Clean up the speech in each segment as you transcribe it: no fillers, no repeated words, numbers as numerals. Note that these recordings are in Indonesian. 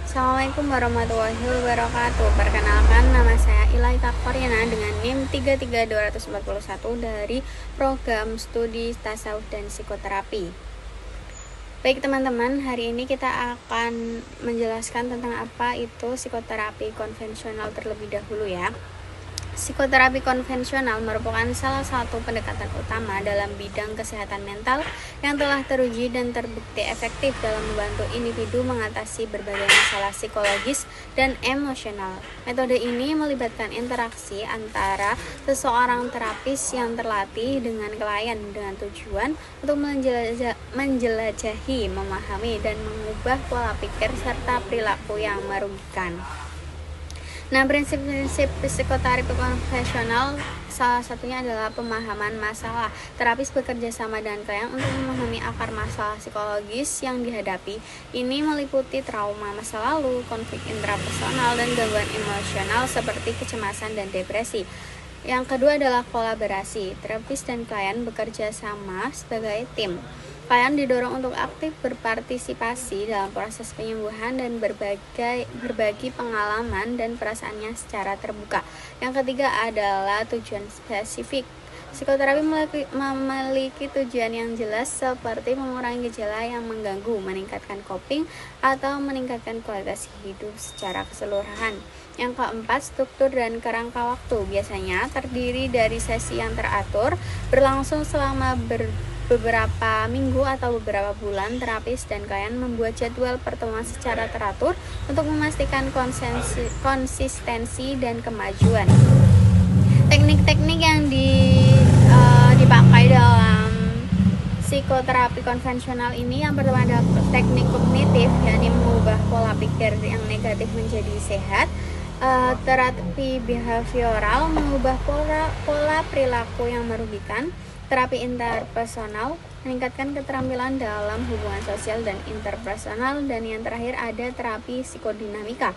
Assalamualaikum warahmatullahi wabarakatuh. Perkenalkan, nama saya Ilaika Koryana dengan NIM 33241 dari program studi tasawuf dan psikoterapi. Baik teman-teman, hari ini kita akan menjelaskan tentang apa itu psikoterapi konvensional terlebih dahulu ya. Psikoterapi konvensional merupakan salah satu pendekatan utama dalam bidang kesehatan mental yang telah teruji dan terbukti efektif dalam membantu individu mengatasi berbagai masalah psikologis dan emosional. Metode ini melibatkan interaksi antara seseorang terapis yang terlatih dengan klien dengan tujuan untuk menjelajahi, memahami, dan mengubah pola pikir serta perilaku yang merugikan. Nah, prinsip-prinsip psikoterapi konvensional salah satunya adalah pemahaman masalah. Terapis bekerja sama dengan klien untuk memahami akar masalah psikologis yang dihadapi. Ini meliputi trauma masa lalu, konflik intrapersonal, dan gangguan emosional seperti kecemasan dan depresi. Yang kedua adalah kolaborasi. Terapis dan klien bekerja sama sebagai tim. Klien didorong untuk aktif berpartisipasi dalam proses penyembuhan dan berbagi pengalaman dan perasaannya secara terbuka. Yang ketiga adalah tujuan spesifik. Psikoterapi memiliki tujuan yang jelas seperti mengurangi gejala yang mengganggu, meningkatkan coping, atau meningkatkan kualitas hidup secara keseluruhan. Yang keempat, struktur dan kerangka waktu. Biasanya terdiri dari sesi yang teratur, berlangsung selama beberapa minggu atau beberapa bulan. Terapis dan klien membuat jadwal pertemuan secara teratur untuk memastikan konsistensi dan kemajuan. Teknik-teknik yang dipakai dalam psikoterapi konvensional ini, yang pertama adalah teknik kognitif, yakni mengubah pola pikir yang negatif menjadi sehat. Terapi behavioral, mengubah pola perilaku yang merugikan. Terapi interpersonal, meningkatkan keterampilan dalam hubungan sosial dan interpersonal. Dan yang terakhir ada terapi psikodinamika,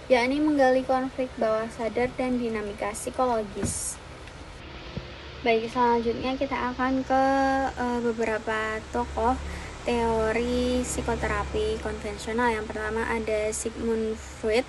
yakni menggali konflik bawah sadar dan dinamika psikologis. Baik, selanjutnya kita akan ke beberapa tokoh teori psikoterapi konvensional. Yang pertama ada Sigmund Freud.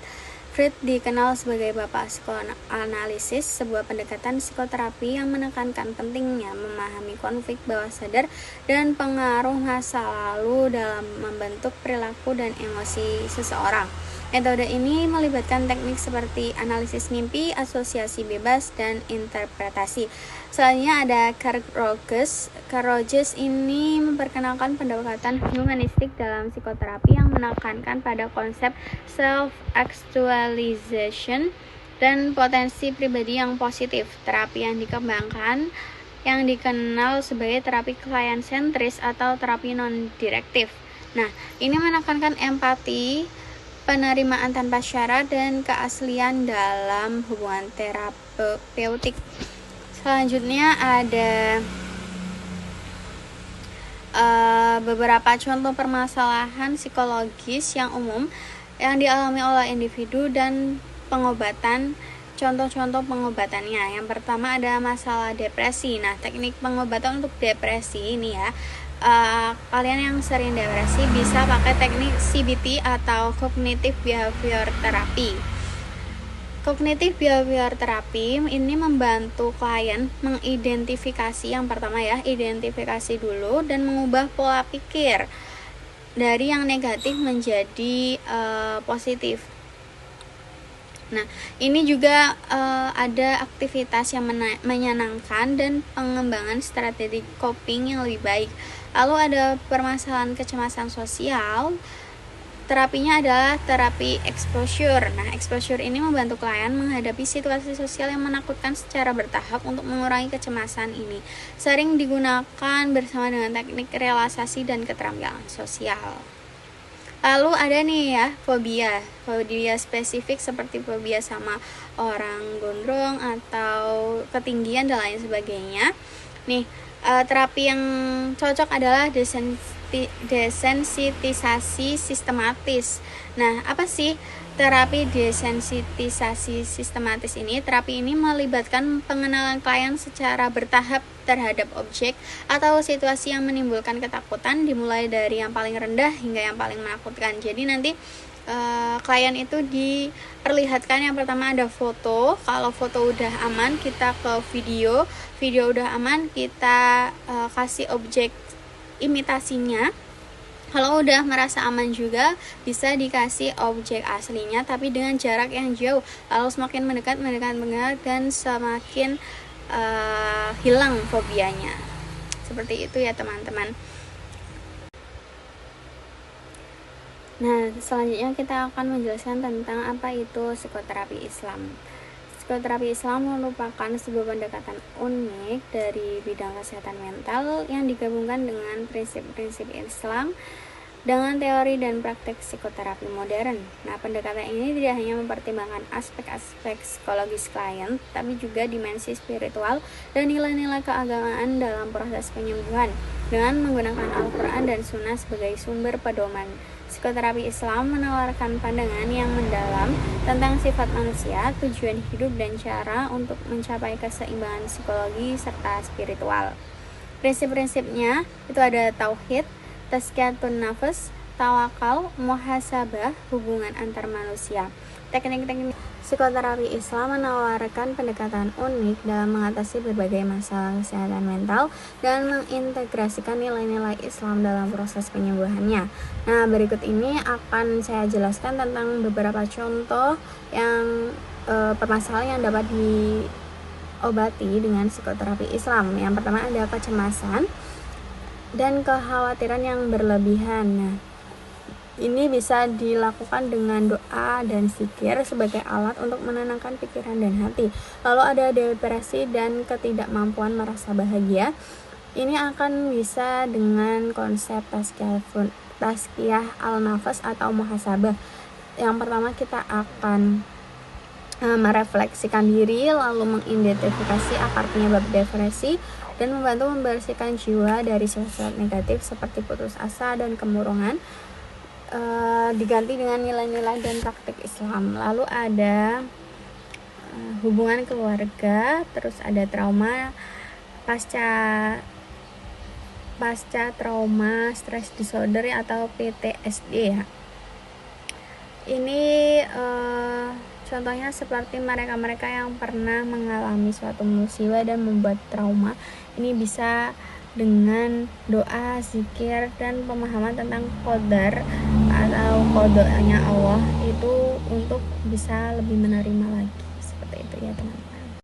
Freud dikenal sebagai bapak psikoanalisis, sebuah pendekatan psikoterapi yang menekankan pentingnya memahami konflik bawah sadar dan pengaruh masa lalu dalam membentuk perilaku dan emosi seseorang. Metode ini melibatkan teknik seperti analisis mimpi, asosiasi bebas, dan interpretasi. Selanjutnya ada Carl Rogers. Carl Rogers ini memperkenalkan pendekatan humanistik dalam psikoterapi yang menekankan pada konsep self-actualization dan potensi pribadi yang positif. Terapi yang dikembangkan yang dikenal sebagai terapi klien sentris atau terapi non-direktif. Nah, ini menekankan empati, penerimaan tanpa syarat, dan keaslian dalam hubungan terapeutik. Selanjutnya ada beberapa contoh permasalahan psikologis yang umum yang dialami oleh individu dan pengobatan. Contoh-contoh pengobatannya. Yang pertama ada masalah depresi. Nah, teknik pengobatan untuk depresi ini ya, kalian yang sering depresi bisa pakai teknik CBT atau Cognitive Behavior Therapy. Cognitive Behavior Therapy ini membantu klien mengidentifikasi, yang pertama ya, identifikasi dulu dan mengubah pola pikir dari yang negatif menjadi positif. Nah, ini juga ada aktivitas yang menyenangkan dan pengembangan strategi coping yang lebih baik. Lalu ada permasalahan kecemasan sosial. Terapinya adalah terapi exposure. Nah, exposure ini membantu klien menghadapi situasi sosial yang menakutkan secara bertahap untuk mengurangi kecemasan ini. Sering digunakan bersama dengan teknik relaksasi dan keterampilan sosial. Lalu ada nih ya, fobia spesifik seperti fobia sama orang gondrong atau ketinggian dan lain sebagainya. Nih, terapi yang cocok adalah desensitisasi sistematis. Nah, apa sih terapi desensitisasi sistematis ini? Terapi ini melibatkan pengenalan klien secara bertahap terhadap objek atau situasi yang menimbulkan ketakutan, dimulai dari yang paling rendah hingga yang paling menakutkan. Jadi nanti klien itu diperlihatkan yang pertama ada foto. Kalau foto udah aman, kita ke video udah aman, kita kasih objek imitasinya. Kalau udah merasa aman juga bisa dikasih objek aslinya, tapi dengan jarak yang jauh. Lalu semakin mendekat dan semakin hilang fobianya. Seperti itu ya teman-teman. Nah, selanjutnya kita akan menjelaskan tentang apa itu psikoterapi Islam. Psikoterapi Islam merupakan sebuah pendekatan unik dari bidang kesehatan mental yang digabungkan dengan prinsip-prinsip Islam dengan teori dan praktek psikoterapi modern. Nah, pendekatan ini tidak hanya mempertimbangkan aspek-aspek psikologis klien, tapi juga dimensi spiritual dan nilai-nilai keagamaan dalam proses penyembuhan. Dengan menggunakan Al-Quran dan Sunnah sebagai sumber pedoman, psikoterapi Islam menawarkan pandangan yang mendalam tentang sifat manusia, tujuan hidup, dan cara untuk mencapai keseimbangan psikologi serta spiritual. Prinsip-prinsipnya itu ada tauhid, tazkiyatun nafs, tawakal, muhasabah, hubungan antar manusia. Teknik-teknik psikoterapi Islam menawarkan pendekatan unik dalam mengatasi berbagai masalah kesehatan mental dan mengintegrasikan nilai-nilai Islam dalam proses penyembuhannya. Nah, berikut ini akan saya jelaskan tentang beberapa contoh yang permasalahan yang dapat diobati dengan psikoterapi Islam. Yang pertama ada kecemasan dan kekhawatiran yang berlebihan. Nah, ini bisa dilakukan dengan doa dan zikir sebagai alat untuk menenangkan pikiran dan hati. Lalu ada depresi dan ketidakmampuan merasa bahagia. Ini akan bisa dengan konsep tazkiyah al-nafs atau muhasabah. Yang pertama kita akan merefleksikan diri, lalu mengidentifikasi akar penyebab depresi dan membantu membersihkan jiwa dari sifat negatif seperti putus asa dan kemurungan. Diganti dengan nilai-nilai dan praktik Islam. Lalu ada hubungan keluarga, terus ada trauma pasca trauma stress disorder atau PTSD ya. Ini contohnya seperti mereka-mereka yang pernah mengalami suatu musibah dan membuat trauma. Ini bisa dengan doa, zikir, dan pemahaman tentang qadar atau qadanya Allah itu untuk bisa lebih menerima lagi. Seperti itu ya teman-teman.